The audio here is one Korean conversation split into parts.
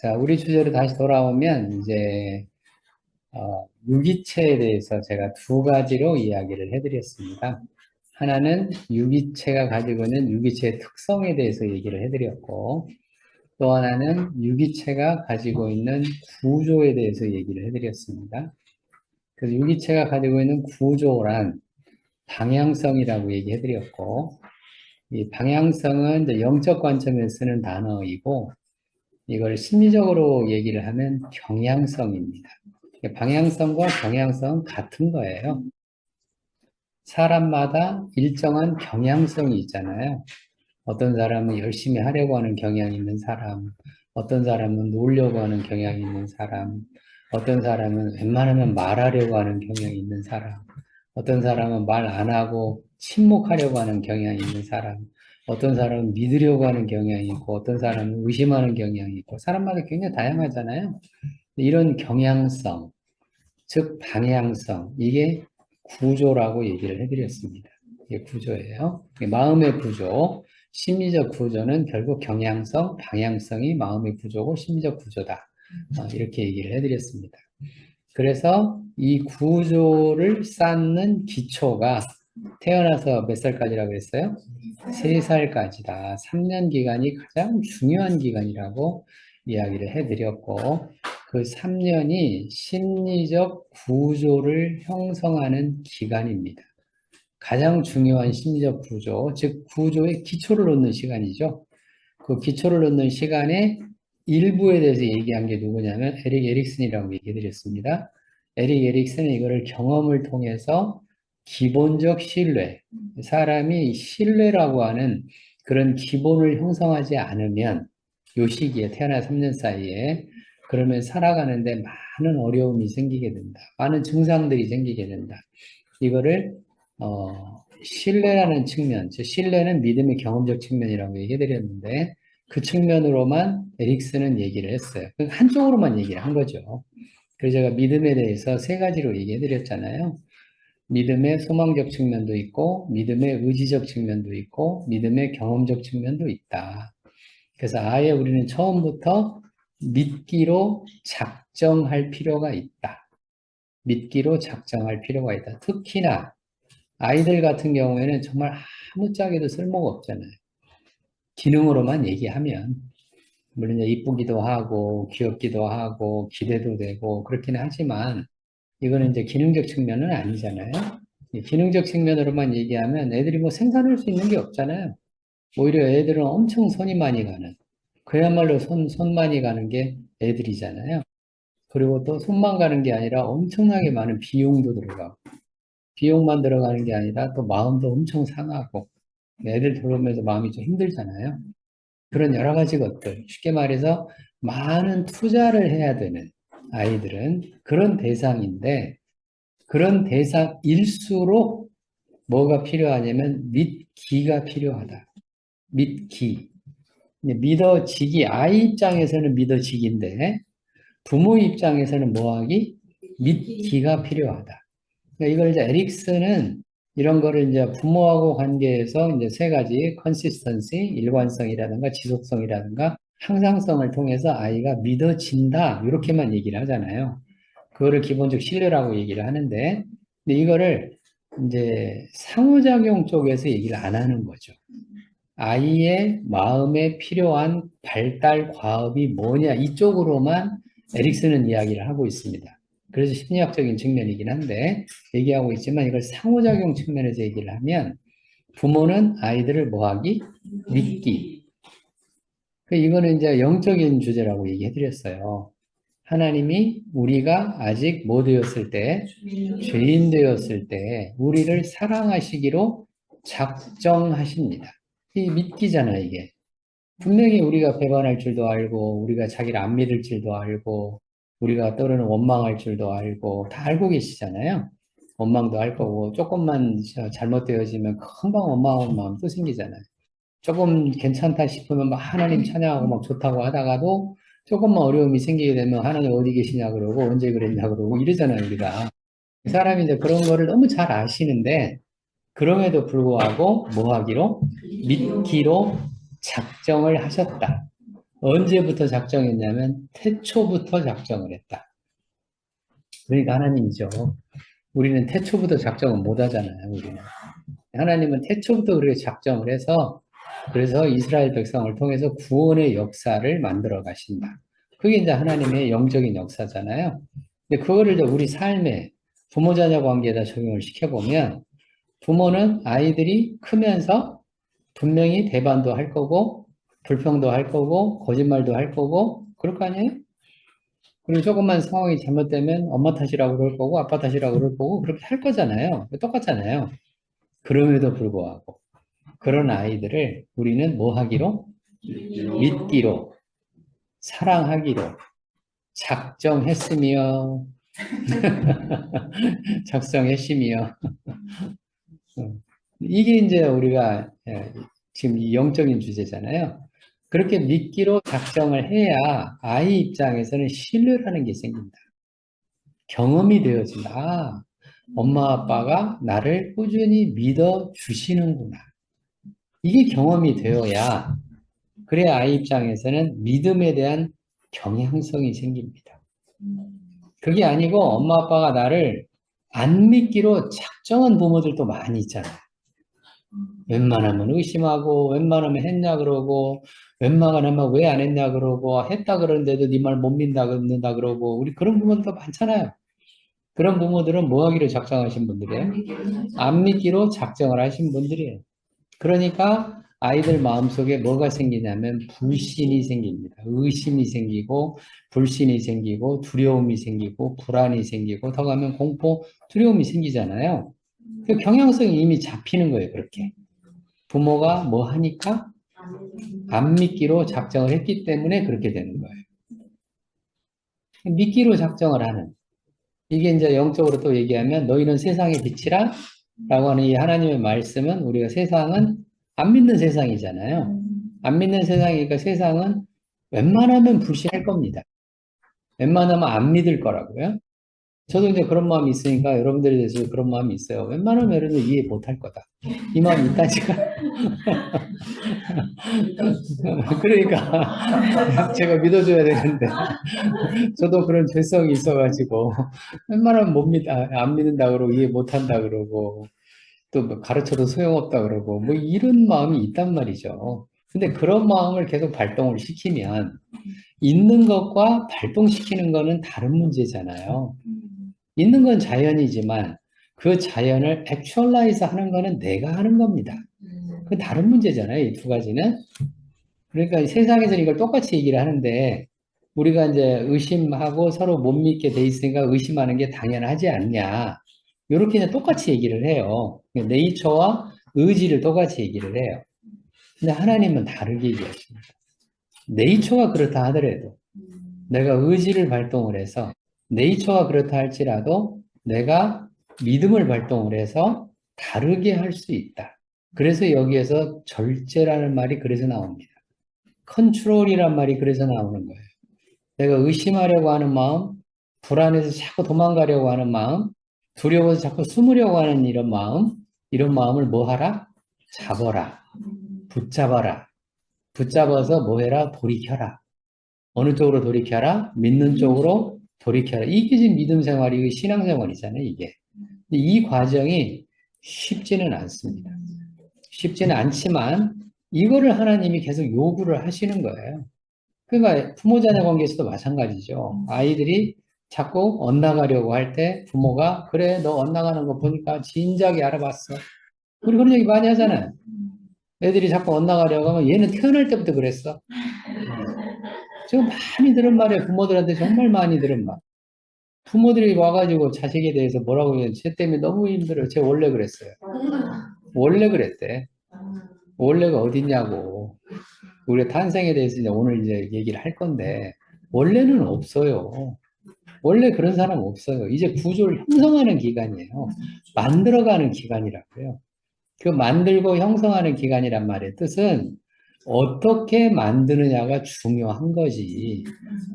자, 우리 주제로 다시 돌아오면, 유기체에 대해서 제가 두 가지로 이야기를 해드렸습니다. 하나는 유기체가 가지고 있는 유기체의 특성에 대해서 얘기를 해드렸고, 또 하나는 유기체가 가지고 있는 구조에 대해서 얘기를 해드렸습니다. 그래서 유기체가 가지고 있는 구조란 방향성이라고 얘기해드렸고, 이 방향성은 이제 영적 관점에서 쓰는 단어이고, 이걸 심리적으로 얘기를 하면 경향성입니다. 방향성과 경향성은 같은 거예요. 사람마다 일정한 경향성이 있잖아요. 어떤 사람은 열심히 하려고 하는 경향이 있는 사람, 어떤 사람은 놀려고 하는 경향이 있는 사람, 어떤 사람은 웬만하면 말하려고 하는 경향이 있는 사람, 어떤 사람은 말 안 하고 침묵하려고 하는 경향이 있는 사람, 어떤 사람은 믿으려고 하는 경향이 있고, 어떤 사람은 의심하는 경향이 있고, 사람마다 굉장히 다양하잖아요. 이런 경향성, 즉 방향성, 이게 구조라고 얘기를 해드렸습니다. 이게 구조예요. 이게 마음의 구조, 심리적 구조는 결국 경향성, 방향성이 마음의 구조고 심리적 구조다. 이렇게 얘기를 해드렸습니다. 그래서 이 구조를 쌓는 기초가 태어나서 몇 살까지라고 했어요? 3살까지다. 3년 기간이 가장 중요한 기간이라고 이야기를 해드렸고, 그 3년이 심리적 구조를 형성하는 기간입니다. 가장 중요한 심리적 구조, 즉 구조의 기초를 놓는 시간이죠. 그 기초를 놓는 시간에 일부에 대해서 얘기한 게 누구냐면 에릭 에릭슨이라고 얘기해드렸습니다. 에릭 에릭슨은 이거를 경험을 통해서 기본적 신뢰, 사람이 신뢰라고 하는 그런 기본을 형성하지 않으면 요 시기에 태어나 3년 사이에 그러면 살아가는데 많은 어려움이 생기게 된다. 많은 증상들이 생기게 된다. 이거를 신뢰라는 측면, 즉 신뢰는 믿음의 경험적 측면이라고 얘기해드렸는데 그 측면으로만 에릭슨은 얘기를 했어요. 한쪽으로만 얘기를 한 거죠. 그래서 제가 믿음에 대해서 세 가지로 얘기해드렸잖아요. 믿음의 소망적 측면도 있고, 믿음의 의지적 측면도 있고, 믿음의 경험적 측면도 있다. 그래서 아예 우리는 처음부터 믿기로 작정할 필요가 있다. 믿기로 작정할 필요가 있다. 특히나 아이들 같은 경우에는 정말 아무짝에도 쓸모가 없잖아요. 기능으로만 얘기하면. 물론 이쁘기도 하고, 귀엽기도 하고, 기대도 되고, 그렇기는 하지만, 이거는 이제 기능적 측면은 아니잖아요. 기능적 측면으로만 얘기하면 애들이 뭐 생산할 수 있는 게 없잖아요. 오히려 애들은 엄청 손이 많이 가는, 그야말로 손 많이 가는 게 애들이잖아요. 그리고 또 손만 가는 게 아니라 엄청나게 많은 비용도 들어가고, 비용만 들어가는 게 아니라 또 마음도 엄청 상하고, 애들 돌보면서 마음이 좀 힘들잖아요. 그런 여러 가지 것들, 쉽게 말해서 많은 투자를 해야 되는 아이들은 그런 대상인데, 그런 대상일수록 뭐가 필요하냐면 믿기가 필요하다. 믿기. 믿어지기, 아이 입장에서는 믿어지기인데, 부모 입장에서는 뭐하기? 믿기가 필요하다. 그러니까 이걸 이제 에릭슨은 이런 거를 이제 부모하고 관계에서 이제 세 가지 컨시스턴시, 일관성이라든가 지속성이라든가 항상성을 통해서 아이가 믿어진다. 이렇게만 얘기를 하잖아요. 그거를 기본적 신뢰라고 얘기를 하는데, 근데 이거를 이제 상호작용 쪽에서 얘기를 안 하는 거죠. 아이의 마음에 필요한 발달 과업이 뭐냐 이쪽으로만 에릭슨은 이야기를 하고 있습니다. 그래서 심리학적인 측면이긴 한데 얘기하고 있지만 이걸 상호작용 측면에서 얘기를 하면 부모는 아이들을 뭐하기? 믿기. 이거는 이제 영적인 주제라고 얘기해 드렸어요. 하나님이 우리가 아직 뭐 되었을 때, 죄인 되었을 때 우리를 사랑하시기로 작정하십니다. 이 믿기잖아, 이게. 분명히 우리가 배반할 줄도 알고, 우리가 자기를 안 믿을 줄도 알고, 우리가 때로는 원망할 줄도 알고, 다 알고 계시잖아요. 원망도 할 거고, 조금만 잘못되어지면 금방 원망하는 마음도 생기잖아요. 조금 괜찮다 싶으면 막 하나님 찬양하고 막 좋다고 하다가도 조금만 어려움이 생기게 되면 하나님 어디 계시냐 그러고, 언제 그랬냐 그러고 이러잖아요, 우리가. 사람이 이제 그런 거를 너무 잘 아시는데, 그럼에도 불구하고 뭐 하기로? 믿기로 작정을 하셨다. 언제부터 작정했냐면 태초부터 작정을 했다. 그러니까 하나님이죠. 우리는 태초부터 작정을 못 하잖아요. 우리는. 하나님은 태초부터 그렇게 작정을 해서 그래서 이스라엘 백성을 통해서 구원의 역사를 만들어 가신다. 그게 이제 하나님의 영적인 역사잖아요. 근데 그거를 이제 우리 삶에 부모 자녀 관계에다 적용을 시켜보면 부모는 아이들이 크면서 분명히 배반도 할 거고 불평도 할 거고 거짓말도 할 거고 그럴 거 아니에요? 그리고 조금만 상황이 잘못되면 엄마 탓이라고 그럴 거고 아빠 탓이라고 그럴 거고 그렇게 할 거잖아요. 똑같잖아요. 그럼에도 불구하고 그런 아이들을 우리는 뭐 하기로? 믿기로, 사랑하기로 작정했으며 작정했으며 이게 이제 우리가 지금 이 영적인 주제잖아요. 그렇게 믿기로 작정을 해야 아이 입장에서는 신뢰라는 게 생긴다. 경험이 되어진다. 아, 엄마 아빠가 나를 꾸준히 믿어 주시는구나. 이게 경험이 되어야 그래야 아이 입장에서는 믿음에 대한 경향성이 생깁니다. 그게 아니고 엄마 아빠가 나를 안 믿기로 작정한 부모들도 많이 있잖아요. 웬만하면 의심하고 웬만하면 했냐 그러고 웬만하면 왜 안 했냐 그러고 했다 그러는데도 네 말 못 믿는다 그러고 우리 그런 부모들도 많잖아요. 그런 부모들은 뭐 하기로 작정하신 분들이에요? 안 믿기로 작정을 하신 분들이에요. 그러니까 아이들 마음속에 뭐가 생기냐면 불신이 생깁니다. 의심이 생기고 불신이 생기고 두려움이 생기고 불안이 생기고 더 가면 공포, 두려움이 생기잖아요. 그 경향성이 이미 잡히는 거예요. 그렇게. 부모가 뭐 하니까 안 믿기로 작정을 했기 때문에 그렇게 되는 거예요. 믿기로 작정을 하는. 이게 이제 영적으로 또 얘기하면 너희는 세상의 빛이라 라고 하는 이 하나님의 말씀은 우리가 세상은 안 믿는 세상이잖아요. 안 믿는 세상이니까 세상은 웬만하면 불신할 겁니다. 웬만하면 안 믿을 거라고요. 저도 이제 그런 마음이 있으니까 여러분들에 대해서 그런 마음이 있어요. 웬만하면 여러분들 이해 못할 거다. 이 마음이 있다니까. 그러니까 제가 믿어줘야 되는데 저도 그런 죄성이 있어가지고 웬만하면 못 믿, 안 믿는다 그러고 이해 못한다 그러고 또뭐 가르쳐도 소용없다 그러고 뭐 이런 마음이 있단 말이죠. 근데 그런 마음을 계속 발동을 시키면 있는 것과 발동시키는 거는 다른 문제잖아요. 있는 건 자연이지만 그 자연을 액츄얼라이즈 하는 거는 내가 하는 겁니다. 그 다른 문제잖아요. 이 두 가지는. 그러니까 세상에서는 이걸 똑같이 얘기를 하는데 우리가 이제 의심하고 서로 못 믿게 돼 있으니까 의심하는 게 당연하지 않냐. 이렇게 이제 똑같이 얘기를 해요. 네이처와 의지를 똑같이 얘기를 해요. 근데 하나님은 다르게 얘기하십니다. 네이처가 그렇다 하더라도 내가 의지를 발동을 해서 네이처가 그렇다 할지라도 내가 믿음을 발동을 해서 다르게 할 수 있다. 그래서 여기에서 절제라는 말이 그래서 나옵니다. 컨트롤이란 말이 그래서 나오는 거예요. 내가 의심하려고 하는 마음, 불안해서 자꾸 도망가려고 하는 마음, 두려워서 자꾸 숨으려고 하는 이런 마음을 뭐 하라? 잡아라. 붙잡아라. 붙잡아서 뭐 해라? 돌이켜라. 어느 쪽으로 돌이켜라? 믿는 쪽으로 돌이켜라. 이게 지금 믿음 생활이, 이게 신앙 생활이잖아요, 이게. 이 과정이 쉽지는 않습니다. 쉽지는 않지만, 이거를 하나님이 계속 요구를 하시는 거예요. 그러니까 부모 자녀 관계에서도 마찬가지죠. 아이들이 자꾸 엇나가려고 할 때 부모가 그래 너 엇나가는 거 보니까 진작에 알아봤어. 우리 그런 얘기 많이 하잖아요. 애들이 자꾸 엇나가려고 하면 얘는 태어날 때부터 그랬어. 지금 많이 들은 말이에요. 부모들한테 정말 많이 들은 말. 부모들이 와가지고 자식에 대해서 뭐라고 해요. 쟤 때문에 너무 힘들어요. 쟤 원래 그랬어요. 원래 그랬대. 원래가 어딨냐고. 우리가 탄생에 대해서 이제 오늘 이제 얘기를 할 건데, 원래는 없어요. 원래 그런 사람 없어요. 이제 구조를 형성하는 기간이에요. 만들어가는 기간이라고요. 그 만들고 형성하는 기간이란 말의 뜻은 어떻게 만드느냐가 중요한 거지.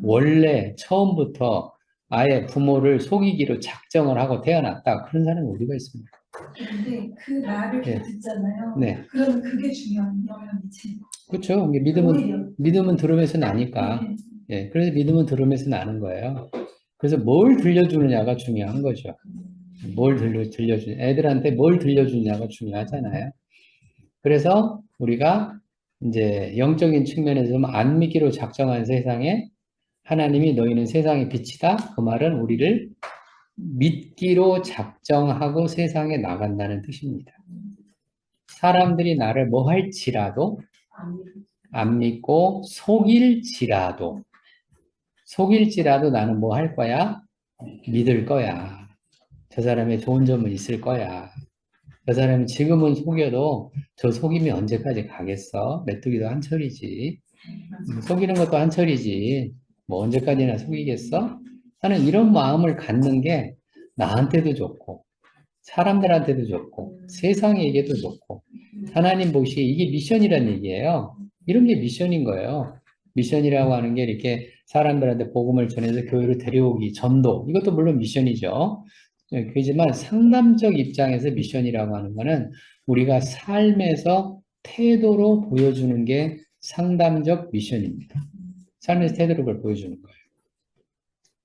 원래 처음부터 아예 부모를 속이기로 작정을 하고 태어났다. 그런 사람이 어디가 있습니까? 근데 그 말을 네. 듣잖아요. 네. 그러면 그게 중요한 영역이지. 그렇죠. 이게 오히려. 믿음은 들음에서 나니까. 예, 그래서 믿음은 들음에서 나는 거예요. 그래서 뭘 들려주느냐가 중요한 거죠. 뭘 애들한테 뭘 들려주느냐가 중요하잖아요. 그래서 우리가 이제 영적인 측면에서 좀 안 믿기로 작정한 세상에 하나님이 너희는 세상의 빛이다. 그 말은 우리를 믿기로 작정하고 세상에 나간다는 뜻입니다. 사람들이 나를 뭐 할지라도 안 믿고 속일지라도 나는 뭐 할 거야? 믿을 거야. 저 사람의 좋은 점은 있을 거야. 저 사람이 지금은 속여도 저 속임이 언제까지 가겠어? 메뚜기도 한철이지. 속이는 것도 한철이지. 뭐 언제까지나 속이겠어? 하는 이런 마음을 갖는 게 나한테도 좋고 사람들한테도 좋고 세상에게도 좋고 하나님 보시기에 이게 미션이란 얘기예요. 이런 게 미션인 거예요. 미션이라고 하는 게 이렇게 사람들한테 복음을 전해서 교회로 데려오기, 전도 이것도 물론 미션이죠. 그렇지만 상담적 입장에서 미션이라고 하는 거는 우리가 삶에서 태도로 보여주는 게 상담적 미션입니다. 삶에서 태도로 그걸 보여주는 거예요.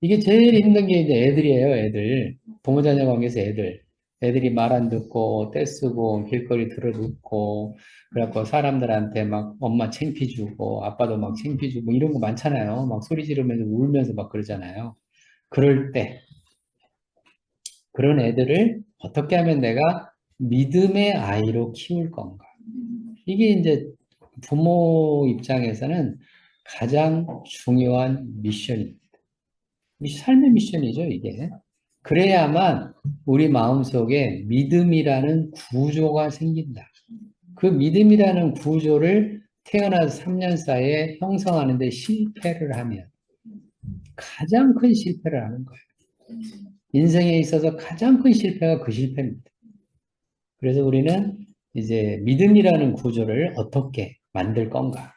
이게 제일 힘든 게 이제 애들이에요, 애들. 부모 자녀 관계에서 애들. 애들이 말 안 듣고, 떼쓰고, 길거리 들어눕고, 그래갖고 사람들한테 막 엄마 창피 주고, 아빠도 막 창피 주고, 이런 거 많잖아요. 막 소리 지르면서 울면서 막 그러잖아요. 그럴 때, 그런 애들을 어떻게 하면 내가 믿음의 아이로 키울 건가. 이게 이제 부모 입장에서는 가장 중요한 미션입니다. 삶의 미션이죠, 이게. 그래야만 우리 마음속에 믿음이라는 구조가 생긴다. 그 믿음이라는 구조를 태어나서 3년 사이에 형성하는데 실패를 하면 가장 큰 실패를 하는 거예요. 인생에 있어서 가장 큰 실패가 그 실패입니다. 그래서 우리는 이제 믿음이라는 구조를 어떻게 만들 건가?